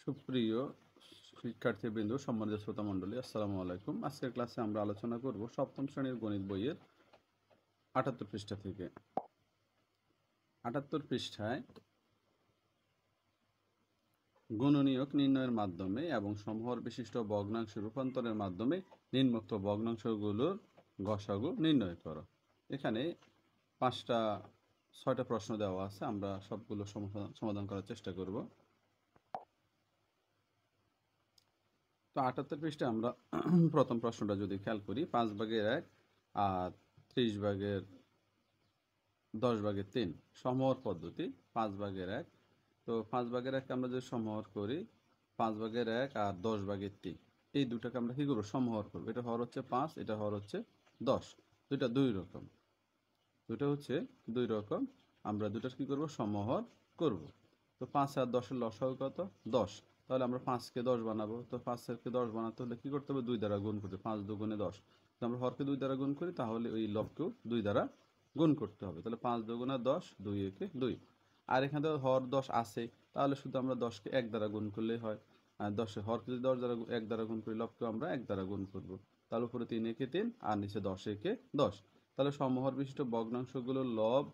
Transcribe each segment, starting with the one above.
সুপ্রিয় শিক্ষার্থীবৃন্দ, সম্মানিত শ্রোতা মণ্ডলী, আসসালামু আলাইকুম। আজকের ক্লাসে আমরা আলোচনা করব সপ্তম শ্রেণীর গণিত বইয়ের ৭৮ পৃষ্ঠা থেকে। ৭৮ পৃষ্ঠায় গুণনীয়ক নির্ণয়ের মাধ্যমে এবং সমহর বিশিষ্ট ভগ্নাংশ রূপান্তরের মাধ্যমে নিম্নোক্ত ভগ্নাংশগুলোর গসাগু নির্ণয় করো। এখানে 6টা প্রশ্ন দেওয়া আছে, আমরা সবগুলো সমাধান করার চেষ্টা করব। তো ৭৮ পৃষ্ঠায় আমরা প্রথম প্রশ্নটা যদি খেয়াল করি, 5/1 আর 30/10/3 সমহর পদ্ধতি। 5/1, তো 5/1 আমরা যদি সমহর করি, 5/1 আর 10/3 এই দুটাকে আমরা কি করবো, সমহর করবো। এটা হর হচ্ছে 5, এটা হর হচ্ছে 10, দুইটা দুই রকম, আমরা দুটার কি করব, সমহর করব। তো 5 আর 10-এর লসাগু কত? 10। তাহলে আমরা 5কে 10 বানাবো। তো 5কে 10 বানাতে হলে কি করতে হবে, 2 দ্বারা গুণ করতে। 5 দুগুণে 10। তো আমরা হরকে 2 দ্বারা গুণ করি, তাহলে ওই লবকেও 2 দ্বারা গুণ করতে হবে। তাহলে 5 দুগুণে 10, 2 একে 2। আর এখানে তো হর 10 আছে, তাহলে শুধু আমরা 10কে 1 দ্বারা গুণ করলেই হয়। আর 10 হরকে যদি 10 দ্বারা 1 দ্বারা গুণ করি, লবকেও আমরা 1 দ্বারা গুণ করব। তাহলে উপরে 3 একে 3 আর নিচে 10 একে 10। তাহলে সমহর বিশিষ্ট ভগ্নাংশগুলোর লব,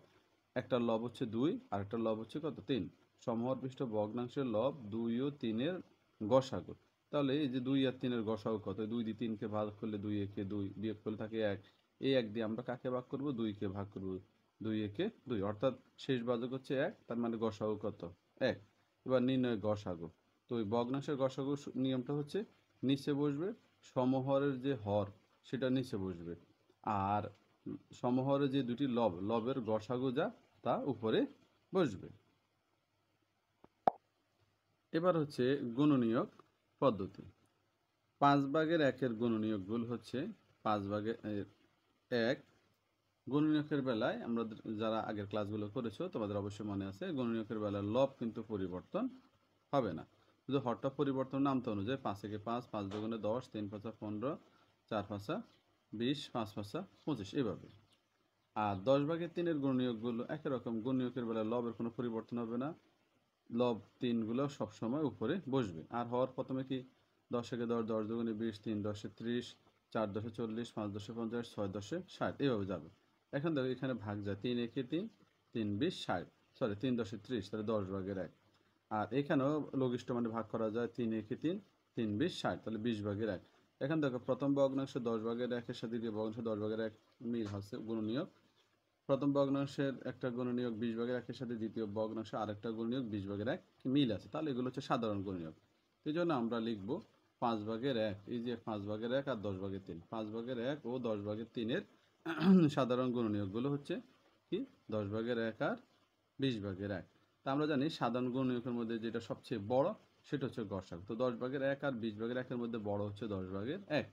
একটা লব হচ্ছে 2 আর একটা লব হচ্ছে কত, 3। সমহর বিশিষ্ট ভগ্নাংশের লব 2 ও 3 এর গসাগু। তাহলে এই যে 2 আর 3 এর গসাগু কত? 2 দিয়ে 3কে ভাগ করলে 2 একে 2, বিয়োগ করলে থাকে 1। এই 1 দিয়ে আমরা কাকে ভাগ করব, 2কে ভাগ করব। 2 একে 2, অর্থাৎ শেষ ভাজক হচ্ছে 1, তার মানে গসাগু কত, 1। এবার নির্ণয় গসাগু। তো ওই ভগ্নাংশের গসাগু নিয়মটা হচ্ছে নিচে বসবে, সমহরের যে হর সেটা নিচে বসবে, আর সমহরে যে দুটি লবের গসাগু যা তা উপরে বসবে। এবার হচ্ছে গুণনীয়ক পদ্ধতি। 5/1 গুণনীয়কগুলো হচ্ছে 5/1। গুণনীয়কের বেলায় আমরা যারা আগের ক্লাসগুলো করেছো তোমাদের অবশ্যই মনে আছে, গুণনীয়কের বেলায় লব কিন্তু পরিবর্তন হবে না, শুধু হরটা পরিবর্তন নামতা অনুযায়ী। 5 একে 5, 5 দুগুণে 10, 3 5 15, 4 5 20, 5 5 25, এভাবে। আর 10/3 গুণনীয়কগুলো একই রকম, গুণনীয়কের বেলায় লবের কোনো পরিবর্তন হবে না, লব 3গুলো সবসময় উপরে বসবে। আর হওয়ার প্রথমে কি, 10 একে 10, 10 দুগুণে 20, 3 10 30, 4 10 40, 5 10 50, 6 10 60, এইভাবে যাবে। এখন দেখো এখানে ভাগ যায়, 3 একে 3, 3 20 60, সরি 3 10 30, তাহলে 10/1। আর এখানেও লঘিষ্ঠ মানে ভাগ করা যায়, 3 একে 3, 3 20 60, তাহলে 20/1। এখন দেখো প্রথম ভগ্নাংশ 10/1 সাথে দ্বিতীয় ভগ্নাংশ 10/1 মিল হচ্ছে গুণনীয়ক। প্রথম ভগ্নাংশের একটা গুণনীয়ক 20/1 সাথে দ্বিতীয় ভগ্নাংশ আরেকটা গুণনীয়ক 20/1 মিল আছে, তাহলে এগুলো হচ্ছে সাধারণ গুণনীয়ক। এই জন্য আমরা লিখব 5/1, এই যে 5/1 আর 10/3, 5/1 ও 10/3 এর সাধারণ গুণনীয়কগুলো হচ্ছে কি, 10/1 আর 20/1। তা আমরা জানি সাধারণ গুণনীয়কের মধ্যে যেটা সবচেয়ে বড় সেটা হচ্ছে গসাগু। তো 10/1 আর 20/1 মধ্যে বড় হচ্ছে 10/1,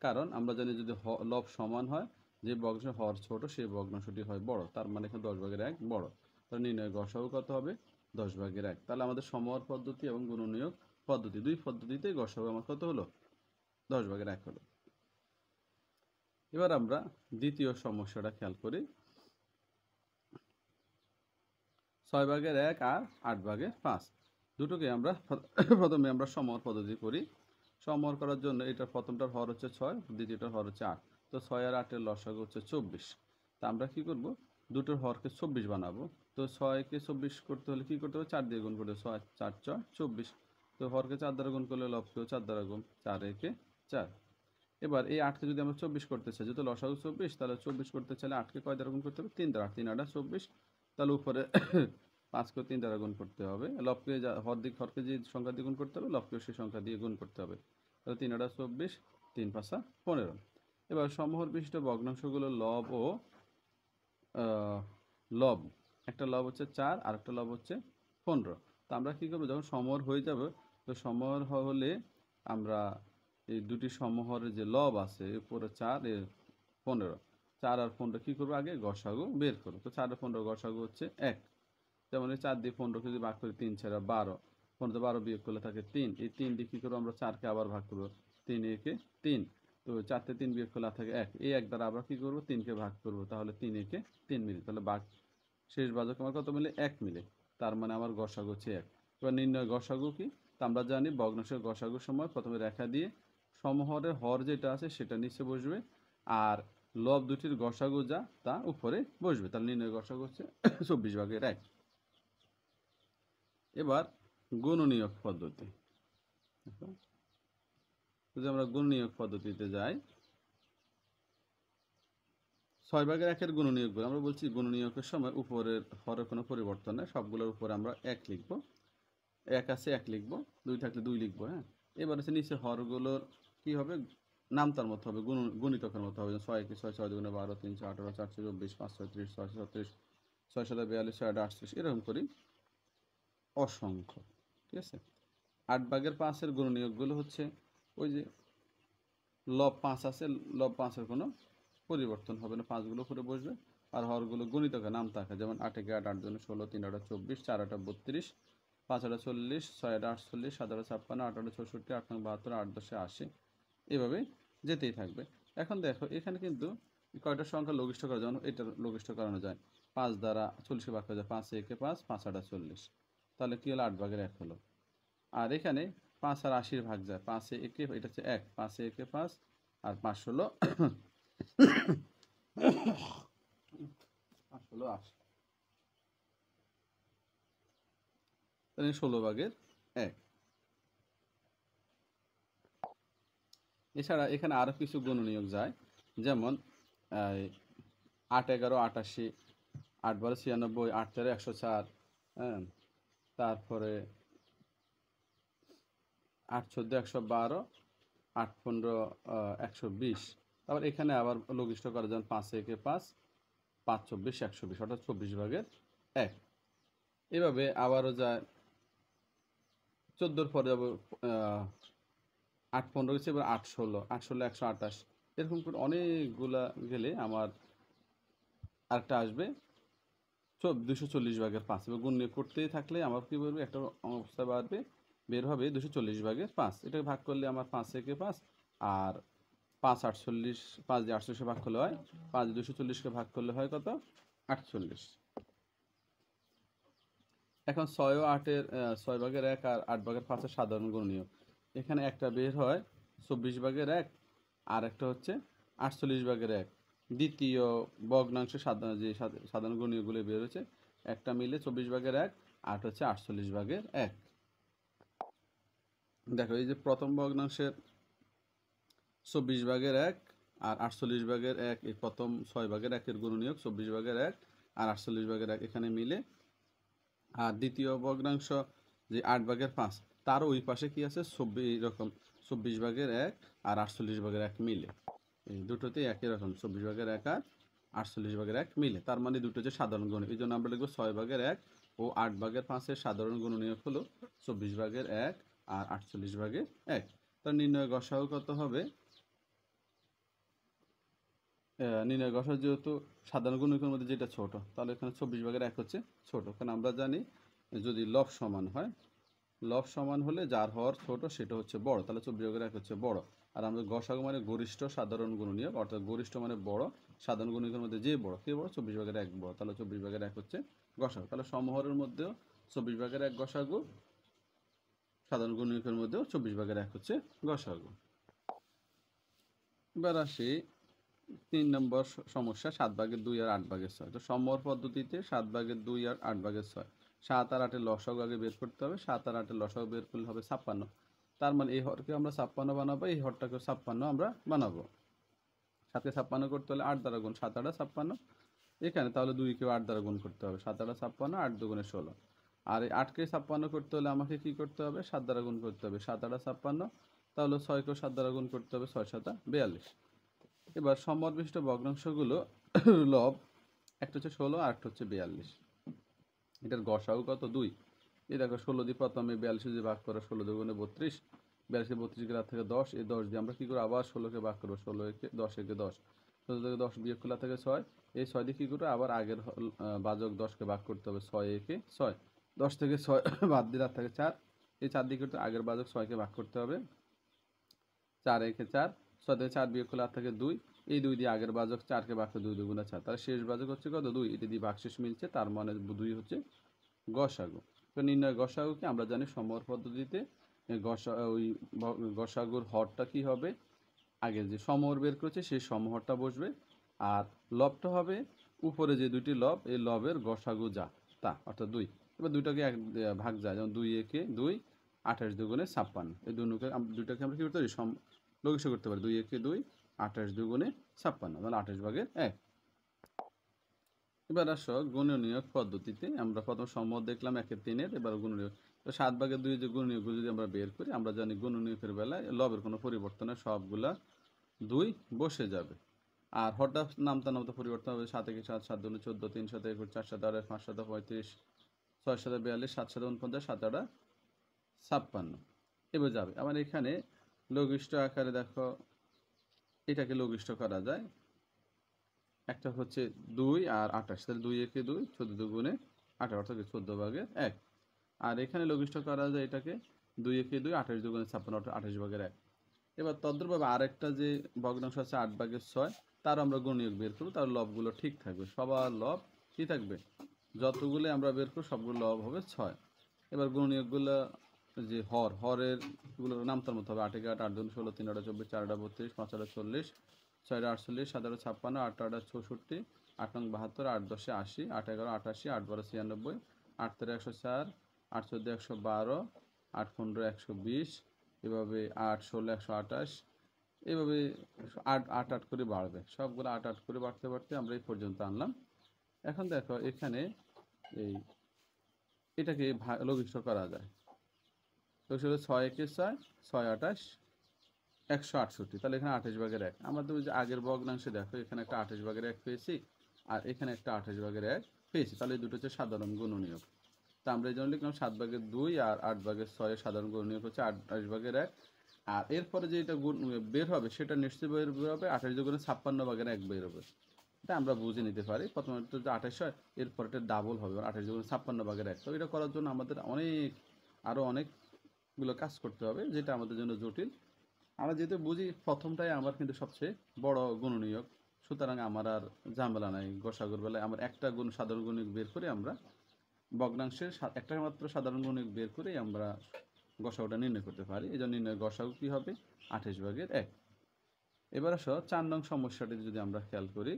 কারণ আমরা জানি যদি লব সমান হয়, যে ভগ্নাংশের হর ছোট সেই ভগ্নাংশটি হয় বড়, তার মানে এখানে 10/1 বড়। তাহলে নির্ণয় গসাগু কত হবে, 10/1। তাহলে আমাদের সমহর পদ্ধতি এবং গুণনীয়ক পদ্ধতি, দুই পদ্ধতিতেই গসাগু আমার কত হলো, 10/1 হলো। এবার আমরা দ্বিতীয় সমস্যাটা খেয়াল করি। 6/1 আর 8/5 দুটোকে আমরা প্রথমে আমরা সমহর পদ্ধতি করি। সমহর করার জন্য এটা প্রথমটার হর হচ্ছে 6, দ্বিতীয়টার হর হচ্ছে 8। তো 6 আর 8-এর লসাগু হচ্ছে 24। তা আমরা কি করব, দুটোর হরকে 24 বানাবো। তো 6কে 24 করতে হলে কি করতে হবে, 4 দিয়ে গুণ করতে হবে। 6 4 6 24। তো হরকে 4 দ্বারা গুণ করলে লবকেও 4 দ্বারা গুণ, 4 একে 4। এবার এই 8কে যদি আমরা 24 করতে চাই, যেহেতু লসাগু 24, তাহলে 24 করতে চাইলে 8কে কয় দ্বারা গুণ করতে হবে, 3 দ্বারা। 3 8 24, তাহলে উপরে 5কে 3 দ্বারা গুণ করতে হবে। লবকে হরকে যে সংখ্যা দিয়ে গুণ করতে হবে, লবকেও সেই সংখ্যা দিয়ে গুণ করতে হবে। তাহলে 3 8 24, 3 5 15। এবার সমহর বিশিষ্ট ভগ্নাংশগুলো লব ও লব, একটা লব হচ্ছে 4 আর একটা লব হচ্ছে 15। তো আমরা কী করবো, যখন সমহর হয়ে যাবে, তো সমহর হলে আমরা এই দুটি সমহরের যে লব আছে, উপরে 4 এর 15, 4 আর 15 কী করবো, আগে গসাগু বের করবো। তো 4 আর 15 গসাগু হচ্ছে 1। যেমন এই 4 দিয়ে 15কে যদি ভাগ করি, 3 4 12, 15 12 বিয়োগ করলে থাকে 3। এই 3 দিয়ে কী করবো, আমরা 4কে আবার ভাগ করবো, 3 একে 3। তো 4 3 বিয়োগ করলে থাকে 1। এই 1 দ্বারা আবার কী করবো, 3কে ভাগ করবো, তাহলে 3 একে 3 মিলে। তাহলে শেষ ভাজক আমার কত মিলে, 1 মিলে। তার মানে আমার গসাগু হচ্ছে 1। এবার নির্ণয় গসাগু কি, তা আমরা জানি ভগ্নাংশের গসাগুর সময় প্রথমে রেখা দিয়ে সমহরের হর যেটা আছে সেটা নিচে বসবে, আর লব দুটির গসাগু যা তা উপরে বসবে। তাহলে নির্ণয় গসাগু হচ্ছে 24/1। এবার গুণনীয়ক পদ্ধতি, যদি আমরা গুণনীয়ক পদ্ধতিতে যাই, 6/1 গুণনীয়কগুলো আমরা বলছি গুণনীয়কের সময় উপরের হরের কোনো পরিবর্তন নেই, সবগুলোর উপরে আমরা 1 লিখবো, 1 আছে 1 লিখবো, 2 থাকলে 2 লিখবো। হ্যাঁ, এবার হচ্ছে নিচে হরগুলোর কি হবে, নামতার মতো হবে, গুণিতকের মতো হবে। 6 × 6 = 6, 6 × 2 = 12, 3 × 18 = 4, 24, 5 × 6 = 30, 6 × 37, 6 × 7 = 42, 6 × 8 = 38, এরকম করি অসংখ্য। ঠিক আছে, 8/5 গুণনীয়কগুলো হচ্ছে ওই যে লব 5 আছে, লব 5-এর কোনো পরিবর্তন হবে না, 5গুলো উপরে বসবে, আর হরগুলো গুণিতকে নাম থাকে, যেমন 8 × 8 = 8, 8 × 2 = 16, 3 × 8 = 24, 4 × 8 = 32, 5 × 8 = 40, 6 × 8 = 48, 7 × 8 = 56, 8 × 8 = 64, 8 × 9 = 72, 8 × 10 = 80, এভাবে যেতেই থাকবে। এখন দেখো এখানে কিন্তু কয়টা সংখ্যা লঘিষ্ঠ করা যায়, এটা লঘিষ্ঠ করানো যায়, 5 দ্বারা 40কে ভাগ করা যায়, 5 × 1 = 5, 5 × 8 = 40, তাহলে কি হলো 8/1 হলো। আর এখানে 5 আর 80 ভাগ যায়, 5 এ 1, এটা হচ্ছে 1, 5 এ 1 = 5, আর 5 হলো 80, তাহলে 16/1। এছাড়া এখানে আরো কিছু গুণনীয়ক যায়, যেমন 8 × 11 = 88, 8 × 12 = 96, 8 × 13 = 104, হ্যাঁ, তারপরে 8 × 14 = 112, 8 × 15 = 120। তারপর এখানে আবার লঘিষ্ঠ করা যায়, 5 এ 1 = 5, 5 × 24 = 120, অর্থাৎ 24/1। এভাবে আবারও যায় 14-র পরে যাবো 8 × 15 গেছে, এবার 8 × 16, 8 × 16 = 128, এরকম করে অনেকগুলা গেলে আমার আরেকটা আসবে 240/5। এবার গুণ করতেই থাকলে আমার কি বলবে, একটা অবস্থা বাড়বে, বের হবে 240/5। এটাকে ভাগ করলে আমার 5 × 1 = 5, আর 5 × 48, 5 দিয়ে 48 ভাগ করলে হয় 5, 240কে ভাগ করলে হয় কত, 48। এখন 6 ও 8-এর 6/1 আর 8/5-এর সাধারণ গুণনীয়ক, এখানে একটা বের হয় 24/1, আর একটা হচ্ছে 48/1। দ্বিতীয় ভগ্নাংশের যে সাধারণ গুণনীয়কগুলো বের হয়েছে, একটা মিলে 24/1, আর হচ্ছে 48/1। দেখো এই যে প্রথম ভগ্নাংশের 24/1 আর 48/1, এই প্রথম 6/1-এর গুণনীয়ক 24/1 আর 48/1 এখানে মিলে, আর দ্বিতীয় ভগ্নাংশ যে 8/5, তার ওই পাশে কি আছে, এরকম 24/1 আর 48/1 মিলে, এই দুটোতেই একই রকম 24/1 আর 48/1 মিলে, তার মানে দুটো যে সাধারণ গুণনীয়ক। এই জন্য আমরা লিখবো 6/1 ও 8/5-এর সাধারণ গুণনীয়ক হলো 24/1 আর 48/1। তার নির্ণয় গসাগু কত হবে, নির্ণয় গসাগু যেহেতু সাধারণ গুণনীয়কের মধ্যে যেটা ছোট, তাহলে এখানে 24/1 হচ্ছে ছোট, কারণ আমরা জানি যদি লব সমান হয়, লব সমান হলে যার হর ছোট সেটা হচ্ছে বড়, তাহলে 24/1 হচ্ছে বড়। আর আমরা গসাগু মানে গরিষ্ঠ সাধারণ গুণনীয়ক, অর্থাৎ গরিষ্ঠ মানে বড়, সাধারণ গুণনীয়কের মধ্যে যে বড়, কে বড়, 24/1 বড়, তাহলে 24/1 হচ্ছে গসাগু। তাহলে সমহরের মধ্যেও 24/1 গসাগু, সাধারণ গুণনীয়কের মধ্যেও 24/1 হচ্ছে গসাগু। এবার আসি 3 নম্বর সমস্যা, 7/2 আর 8/6। তো সমহর পদ্ধতিতে 7/2 আর 8/6, 7 আর 8-এর লসাগু আগে বের করতে হবে, 7 আর 8-এর লসাগু বের করলে হবে 56। তার মানে এই হরকে আমরা 56 বানাবো, এই হরটাকে 56 আমরা বানাবো। 7কে 56 করতে হলে 8 দ্বারা গুণ, 7 × 8 = 56। এখানে তাহলে 2-কেও 8 দ্বারা গুণ করতে হবে, 7 × 8 = 56, 8 × 2 = 16। আর এই 8কে 56 করতে হলে আমাকে কি করতে হবে, 7 দ্বারা গুণ করতে হবে, 7 × 8 = 56, তাহলে 6-কেও 7 দ্বারা গুণ করতে হবে, 6 × 7 = 42। এবার সমহর বিশিষ্ট ভগ্নাংশগুলো লব, একটা হচ্ছে 16 আর একটা হচ্ছে 42। এটার গসাগু কত, 2। এই দেখো 16 দিয়ে প্রথমে 42 দিয়ে ভাগ করো, 16 2 × 32, 42 32 গেলে থেকে 10, এই 10 দিয়ে আমরা কি করবো, আবার 16কে ভাগ করবো, 16 একে 10 একে 10, 16 থেকে 10 বিয়োগ করলে থেকে 6, এই 6 দিয়ে কি করবো, আবার আগের বাজক 10কে ভাগ করতে হবে, 6 একে 6, 10 থেকে 6 বাদ দিলে থেকে 4, এই 4 দিয়ে করতে আগের বাজক 6কে ভাগ করতে হবে, 4 একে 4, 6 থেকে 4 বিয়োগ করলে থেকে 2, এই 2 দিয়ে আগের বাজক 4কে ভাগ করে 2 2 গুণা 4, তাহলে শেষ বাজক হচ্ছে কত, 2, এটা দিয়ে ভাগশেষ মিলছে, তার মানে 2 হচ্ছে গসাগু। তো নির্ণয় গসাগুকে আমরা জানি সমহর পদ্ধতিতে গসাগুর হরটা কি হবে, আগে যে সমহর বের করেছে সেই সমহরটা বসবে, আর লবটা হবে উপরে যে দুইটি লব, এই লবের গসাগু যা তা অর্থাৎ 2। এবার দুইটাকে এক ভাগ যায়, যেমন 2 একে 2, 28 দুগুণে 56। এই দুইটাকে আমরা কি করতে পারি, লঘিষ্ঠ করতে পারি। 2 একে 2, 28 দুগুণে 56, তাহলে 28 ভাগের 1। এবার আসো গুণনীয়ক পদ্ধতিতে আমরা প্রথম সমহর দেখলাম 1 3-এর, এবার গুণনীয়ক। তো 7 ভাগের 2 যে গুণনীয়কগুলো যদি আমরা বের করি, আমরা জানি গুণনীয়কের বেলায় লবের কোনো পরিবর্তনে সবগুলা 2 বসে যাবে। আর হঠাৎ নামতা নামতা পরিবর্তন হবে, 7 একে 7, 7 দুগুণে 14, 3 7 21, 4 7 28, 5 7 35, 6 7 42, 7 7 49, 7 8 56 এবার যাবে। আবার এখানে লঘিষ্ঠ আকারে দেখো এটাকে লঘিষ্ঠ করা যায়, একটা হচ্ছে 2 আর 28, তাহলে 2 একে 2, 14 দুগুণে 18 অর্থাৎ 14 ভাগের 1। আর এখানে লঘিষ্ঠ করা যায় এটাকে 2 একে 2, 28 দুগুণে 56 অর্থাৎ 28 ভাগের 1। এবার তদ্রুপভাবে আরেকটা যে ভগ্নাংশ আছে 8 ভাগের 6, তার আমরা গুণনীয়ক বের করবো, তার লবগুলো ঠিক থাকবে, সবার লব কি থাকবে, যতগুলো আমরা বের করবো সবগুলো লব হবে 6। এবার গুণনীয়কগুলো যে হরের গুলোর নাম তার মতো হবে, 8 একে 8, 8 2 16, 3 8 24, 4 8 32, 5 8 40, 6 8 48, 7 8 56, 8 8 64, 8 9 72, 8 10 80, 8 11 88, 8 12 96, 8 13 104, 8 14 112, 8 15 120, এভাবে 8 16 128, এভাবে 8 8 8 করে বাড়বে, সবগুলো 8 8 করে বাড়তে বাড়তে আমরা এই পর্যন্ত আনলাম। এখন দেখো এখানে এটাকে লঘিষ্ঠ করা যায়। তো সেটা 6 একে 6, 6 28, 168, তাহলে এখানে 28 ভাগের 1। আমাদের ওই যে আগের ভগ্নাংশে দেখো এখানে একটা 28 ভাগের 1 পেয়েছি, আর এখানে একটা 28 ভাগের 1 পেয়েছি, তাহলে এই দুটো হচ্ছে সাধারণ গুণনীয়ক। তা আমরা এই জন্য লিখলাম 7 ভাগের 2 আর 8 ভাগের 6 এর সাধারণ গুণনীয়ক হচ্ছে 28 ভাগের 1। আর এরপরে যেটা বের হবে সেটা নিশ্চয়ই বের হবে 28 দুগুণে 56 ভাগের 1 বের হবে। এটা আমরা বুঝে নিতে পারি, প্রথমে যে 28 হয় এরপর এটা ডাবল হবে 28 দুগুণে 56 ভাগের 1। তো এটা করার জন্য আমাদের আরও অনেকগুলো কাজ করতে হবে, যেটা আমাদের জন্য জটিল। আমরা যেহেতু বুঝি প্রথমটাই আমার কিন্তু সবচেয়ে বড় গুণনীয়ক, সুতরাং আমার আর ঝামেলা নাই। গসাগুর বেলায় আমার একটা সাধারণ গুণনীয়ক বের করে আমরা ভগ্নাংশের একটা মাত্র সাধারণ গুণনীয়ক বের করে আমরা গসাগুটা নির্ণয় করতে পারি। এই জন্য নির্ণয় গসাগু কি হবে, 28 ভাগের 1। এবার আসো 4 নং সমস্যাটি যদি আমরা খেয়াল করি,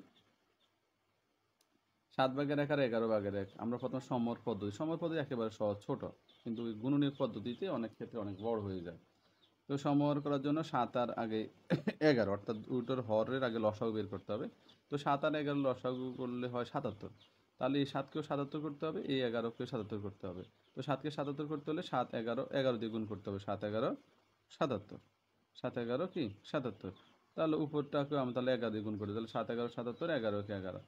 7 ভাগের 1 আর 11 ভাগের 1। আমরা প্রথম সমহর পদ্ধতি একেবারে সহজ ছোট, কিন্তু গুণনীয়ক পদ্ধতিতে অনেক ক্ষেত্রে অনেক বড় হয়ে যায়। তো সমহর করার জন্য 7 আর আগে 11 অর্থাৎ দুটোর হরের আগে লসাগু বের করতে হবে। তো 7 আর 11 লসাগু করলে হয় 77, তাহলে এই 7কেও 77 করতে হবে, এই 11কেও 77 করতে হবে। তো 7কে 77 করতে হলে 7 11 11 দিয়ে গুণ করতে হবে, 7 11 77, 7 11 কি 77। তাহলে উপরটাকেও আমি তাহলে 11 দিয়ে গুণ করি, তাহলে 7 11 77, 11কে 11,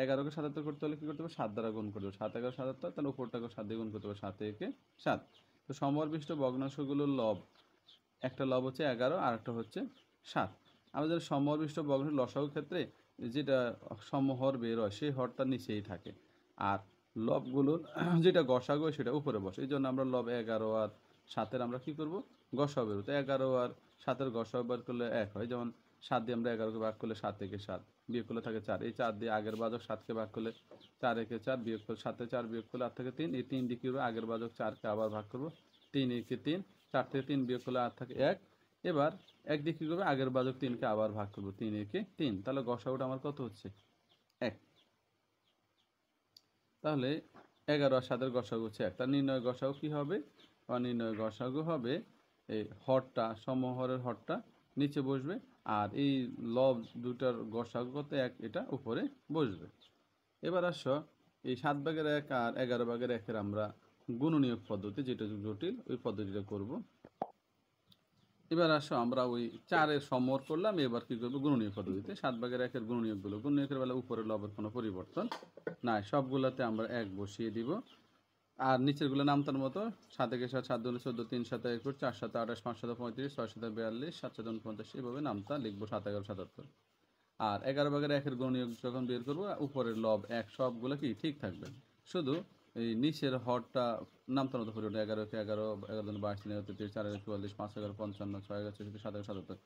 11কে 77 করতে হলে কি করতে হবে, 7 দ্বারা গুণ করতে হবে, 7 11 77, তাহলে উপরটাকেও 7 দিয়ে গুণ করতে হবে, 7 একে 7। তো সমহরবিষ্ট ভগ্নাংশগুলোর লব, একটা লব হচ্ছে 11 আর একটা হচ্ছে 7। আমাদের সমহরবিষ্ট ভগ্নাংশের লসাগুর ক্ষেত্রে যেটা সমহর বের হয় সেই হরটা নিচেই থাকে, আর লবগুলোর যেটা গসাগু সেটা উপরে বসে। এই জন্য আমরা লব 11 আর 7-এর আমরা কি করব, গসাগু বের হতো। 11 আর 7-এর গসাগু বের করলে 1 হয়, যেমন 7 দিয়ে আমরা 11কে ভাগ করলে 7 থেকে 7, বিয়োগ করলে থাকে 4। এই 4 দিয়ে আগের বাজক 7কে ভাগ করলে 4 একে 4, বিয়োগ করলে 7 থেকে 4 বিয়োগ করলে 8 থেকে 3। এই 3 দিয়ে কি করবো, আগের বাজক 4কে আবার ভাগ করবো, 3 একে 3, 4 থেকে 3 বিয়োগ করলে 8 থাকে 1। এবার 1 দিয়ে কি করবে, আগের বাজক 3কে আবার ভাগ করবো, 3 একে 3, তাহলে গসাগুটা আমার কত হচ্ছে 1। তাহলে 11 আর 7-এর গসাগু হচ্ছে 1। তার নির্ণয় গসাগু কি হবে, নির্ণয় গসাগু হবে এই হরটা, সমহরের হরটা নিচে বসবে, আর এই লব দুটার গসাগু কত 1, এটা উপরে বসবে। এবার আসো এই 7 ভাগের 1 আর 11 ভাগের 1-এর আমরা গুণনীয়ক পদ্ধতি, যেটা জটিল, ওই পদ্ধতিটা করব। এবার আসো আমরা ওই 4-এর সমহর করলাম, এবার কি করবো গুণনীয়ক পদ্ধতিতে 7 ভাগের 1-এর গুণনীয়কের বেলা উপরে লবের কোনো পরিবর্তন নাই, সবগুলোতে আমরা 1 বসিয়ে দিব। আর নিচেরগুলো নামতার মতো 7 একে 7, 7 2 14, 3 7 21, 4 7 28, 5 7 35, 6 7 42, 7 7 49, এভাবে নামতা লিখবো 7 11 77। আর 11 ভাগের 1-এর গুণনীয়ক যখন বের করবো, উপরের লব 1 সবগুলো কি ঠিক থাকবে, শুধু এই নিচের হরটা নামতার মতো পরিবর্তন, 11কে 11, 11 22, 3 33, 4 44, 5 11 55, 6 11 64, 7 11 77।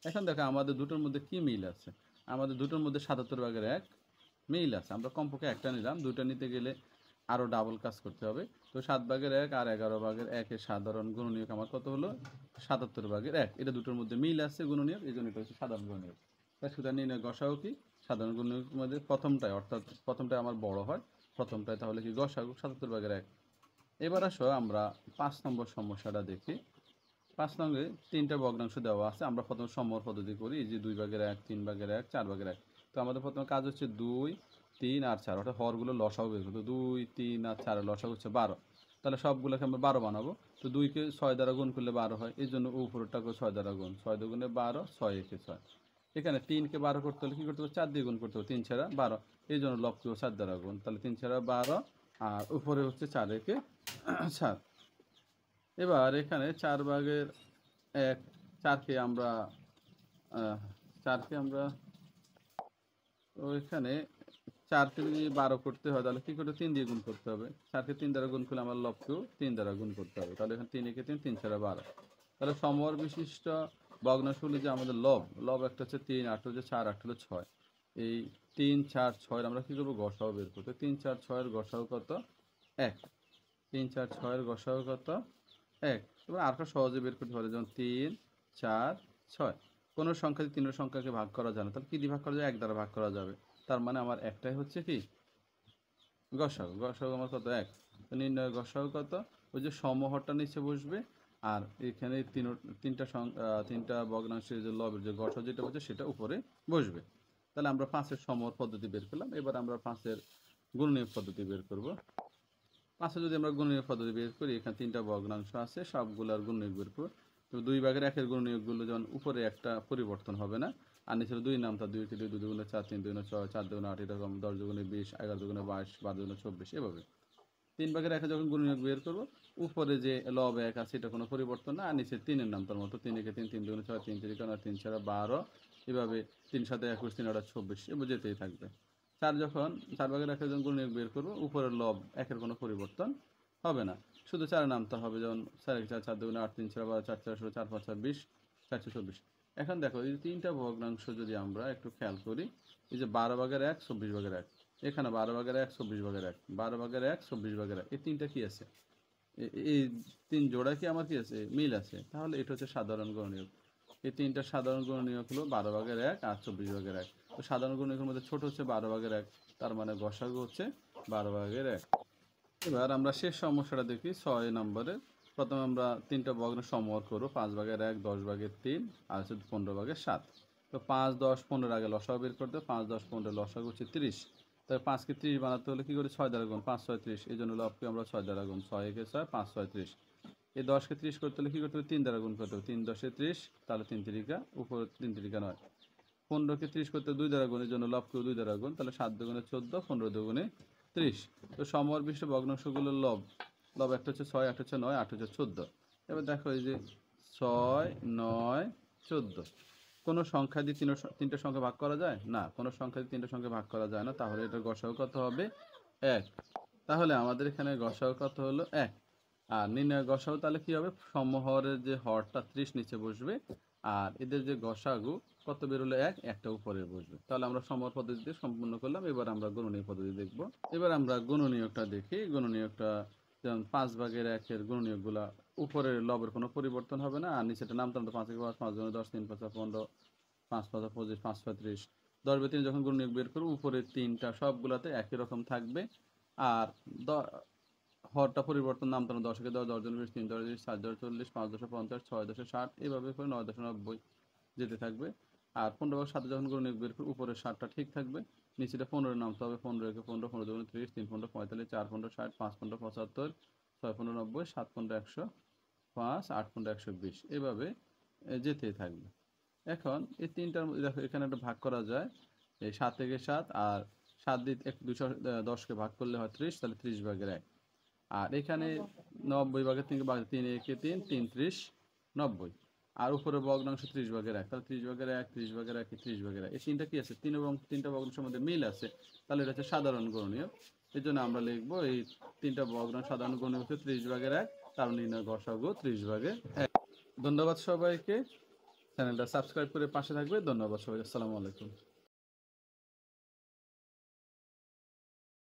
এখন দেখো আমাদের দুটোর মধ্যে কি মিল আছে, আমাদের দুটোর মধ্যে 77 ভাগের 1 মিল আছে। আমরা কমপক্ষে একটা নিলাম, দুটো নিতে গেলে আরও ডাবল কাজ করতে হবে। তো 7/1 আর 11/1 এর সাধারণ গুণনীয়ক আমার কত হলো? 77/1। এটা দুটোর মধ্যে মিল আছে গুণনীয়ক, এই জন্য এটা হচ্ছে সাধারণ গুণনীয়ক। তাই সুতরাং নির্ণয় গসাগু কি? সাধারণ গুণনীয়কের মধ্যে প্রথমটাই, অর্থাৎ প্রথমটাই আমার বড় হয়, প্রথমটাই তাহলে কি গসাগু 77/1। এবার আসো আমরা 5 নম্বর সমস্যাটা দেখি। 5 নঙ্গে 3টা ভগ্নাংশ দেওয়া আছে। আমরা প্রথমে সমহর পদ্ধতি করি, এই যে 2/1, 3/1, 4/1। তো আমাদের প্রথমে কাজ হচ্ছে 2, 3 আর 4, অর্থাৎ হরগুলো লসাগু বের করতে। 2, 3 আর 4 এর লসাগু হচ্ছে 12। তাহলে সবগুলোকে আমরা 12 বানাবো। তো 2কে 6 দ্বারা গুণ করলে 12 হয়, এই জন্য উপরেরটাকে 6 দ্বারা গুণ, 6 দুগুণে 12, 6 একে 6। এখানে 3কে 12 করতে হলে কী করতে হবে? 4 দিয়ে গুণ করতে হবে, 3 ছাড়া 12, এই জন্য লবকেও 4 দ্বারা গুণ, তাহলে 3 ছাড়া 12 আর উপরে হচ্ছে 4 একে 7। এবার এখানে 4/1, 4কে আমরা 4কে আমরা এখানে 4কে যদি 12 করতে হয় তাহলে কি করতে? 3 দিয়ে গুণ করতে হবে। 4কে 3 দ্বারা গুণ করলে আমার লবকেও 3 দ্বারা গুণ করতে হবে, তাহলে এখানে 3 একে 3, 3 ছাড়া 12। তাহলে সমহর বিশিষ্ট ভগ্নাংশগুলি যে আমাদের লব একটা হচ্ছে 3, আরেকটা হচ্ছে 4, আরেকটা হলো 6। এই 3, 4, 6 আমরা কি করবো? গসাগু বের করতে। 3, 4, 6 এর গসাগু কত? 1। 3, 4, 6 এর গসাগু কত? 1। এবার আরেকটা সহজে বের করতে পারে, যেমন 3, 4, 6। কোনো সংখ্যা যদি 3 সংখ্যাকে ভাগ করা যায় না, তাহলে কি দিয়ে ভাগ করা যায়? 1 দ্বারা ভাগ করা যাবে। তার মানে আমার একটাই হচ্ছে কি? গসাগু। গসাগু আমার কত? 1। তো নির্ণয় গসাগু কত? ওই যে সমহরটা নিচে বসবে, আর এখানে তিনটা ভগ্নাংশের যে লবের যে গসাগু যেটা বসে সেটা উপরে বসবে। তাহলে আমরা 5-এর সমহর পদ্ধতি বের করলাম। এবার আমরা 5-এর গুণনীয়ক পদ্ধতি বের করব। 5-এ যদি আমরা গুণনীয়ক পদ্ধতি বের করি, এখানে 3টা ভগ্নাংশ আছে, সবগুলোর গুণনীয়ক বের করব। তো 2/1 গুণনীয়কগুলো যেমন উপরে একটা পরিবর্তন হবে না, আর নিচে 2 নামতা, 2 কে 2, 2 দুগুণে 4, 3 দুগুণে 6, 4 দুগুণে 8, এরকম 10 দুগুণে 20, 11 দুগুণে 22, 12 দুগুণে 24, এভাবে 3/1 যখন গুণনীয়ক বের করব, উপরে যে লব 1 আছে এটা কোনো পরিবর্তন না, আর নিচে 3-এর নামতার মতো 3 একে 3, 3 দুগুণে 6, 3 3 9, 3 ছাড়া 12, এভাবে 3 7 21, 3 8 24, এভাবে যেতেই থাকবে। 4/1 যখন গুণনীয়ক বের করব, উপরের লব 1-এর কোনো পরিবর্তন হবে না, শুধু 4 নামতা হবে, যেমন 4 1 4, 4 দুগুণে 8, 3 ছাড়া 12, 4 4 16, 4 5 20, 424। এখন দেখো এই 3টা ভগ্নাংশ যদি আমরা একটু খেয়াল করি, এই যে 12/1, 24/1, এখানে 12/1, 24/1, 12/1, 24/1, এই 3টা কি আছে? এই 3 জোড়া কি আমার কি আছে? মিল আছে। তাহলে এটা হচ্ছে সাধারণ গুণনীয়ক। এই 3টা সাধারণ গুণনীয়ক হলো 12/1 আর 24/1। তো সাধারণ গুণনীয়কের মধ্যে ছোট হচ্ছে 12/1, তার মানে গসাগু হচ্ছে 12/1। এবার আমরা শেষ সমস্যাটা দেখি 6 নম্বরের। প্রথমে আমরা 3টা ভগ্ন সমহর করব, 5/1, 10/3 আর হচ্ছে 15/7। তো 5, 10, 15 আগে লসাগু বের করতে হবে। 5, 10, 15 লসাগু হচ্ছে 30। তবে 5কে 30 বানাতে হলে কি করে? 6 দ্বারা গুণ, 5 6 30, এই জন্য লবকে আমরা 6 দ্বারা গুণ, 6 একে 6, 5 6 30। এই 10কে 30 করতে হলে কি করতে হবে? 3 দ্বারা গুণ করতে হবে, 3 10 30, তাহলে 3 তিরিকা, উপরে 3 তিরিকা 9। 15কে 30 করতে 2 দ্বারা গুণ, এই জন্য লবকেও 2 দ্বারা গুণ, তাহলে 7 দুগুণে 14, 15 দুগুণে 30। তো সমহর বিশিষ্ট ভগ্নাংশগুলোর লব একটা হচ্ছে 6, একটা হচ্ছে 9, 8 হচ্ছে 14। এবার দেখো এই যে 6, 9, 14, কোনো সংখ্যা দিয়ে 3টা সংখ্যা ভাগ করা যায় না, কোনো সংখ্যা দিয়ে 3টা সংখ্যা ভাগ করা যায় না, তাহলে এটার গসাগু কত হবে? 1। তাহলে আমাদের এখানে গসাগু কত হলো? 1। আর নির্ণয় গসাগু তাহলে কি হবে? সমহরের যে হরটা 30 নিচে বসবে, আর এদের যে গসাগু কত বেরোলো? 1, একটা উপরে বসবে। তাহলে আমরা সমহর পদ্ধতিতে সম্পূর্ণ করলাম। এবার আমরা গুণনীয়ক পদ্ধতি দেখব। এবার আমরা গুণনীয়কটা দেখি। গুণনীয়কটা যেমন 5/1 গুণনীয়কগুলা, উপরের লবের কোনো পরিবর্তন হবে না, আর নিচেটা নামতাম তো 5 একে 5, 5 দুগুণে 10, 3 5 15, 5 5 25, 5 6 30। 10/3 যখন গুণনীয়ক বের করব, উপরের 3টা সবগুলাতে একই রকম থাকবে, আর হরটা পরিবর্তন নামতাম 10 একে 10, 10 20, 3 10 20, 4 10 40, 5 10 50, 6 10 60, এভাবে করে 9 10 90 যেতে থাকবে। আর 15/7 যখন গুণনীয়ক বের করব, উপরের 7টা ঠিক থাকবে, নিচেটা 15 নামতে হবে, 15 একে 15, 15 দুগুণে 30, 3 15 45, 4 15 60, 5 15 75, 6 15 90, 7 15 105, 8 15 120, এভাবে যেতেই থাকবে। এখন এই 3টার মধ্যে দেখো এখানে একটা ভাগ করা যায়, এই 7 থেকে 7, আর 7 দিয়ে 210কে ভাগ করলে হয় 30, তাহলে 30/1। আর এখানে 90/3 3 একে 3, 3 30, 90, আর উপরে ভগ্নাংশ 30/1, তাহলে 30/1, 30/1, 30/1, এই 3টা কি আছে? 3টা ভগ্নাংশের মধ্যে মিল আছে, তাহলে এটা হচ্ছে সাধারণ গুণনীয়ক। এই জন্য আমরা লিখবো এই 3টা ভগ্নাংশ সাধারণ গুণনীয়ক হচ্ছে 30/1, তার নির্ণয় গসাগু 30/1। ধন্যবাদ সবাইকে। চ্যানেলটা সাবস্ক্রাইব করে পাশে থাকবে। ধন্যবাদ সবাই। আসসালামু আলাইকুম।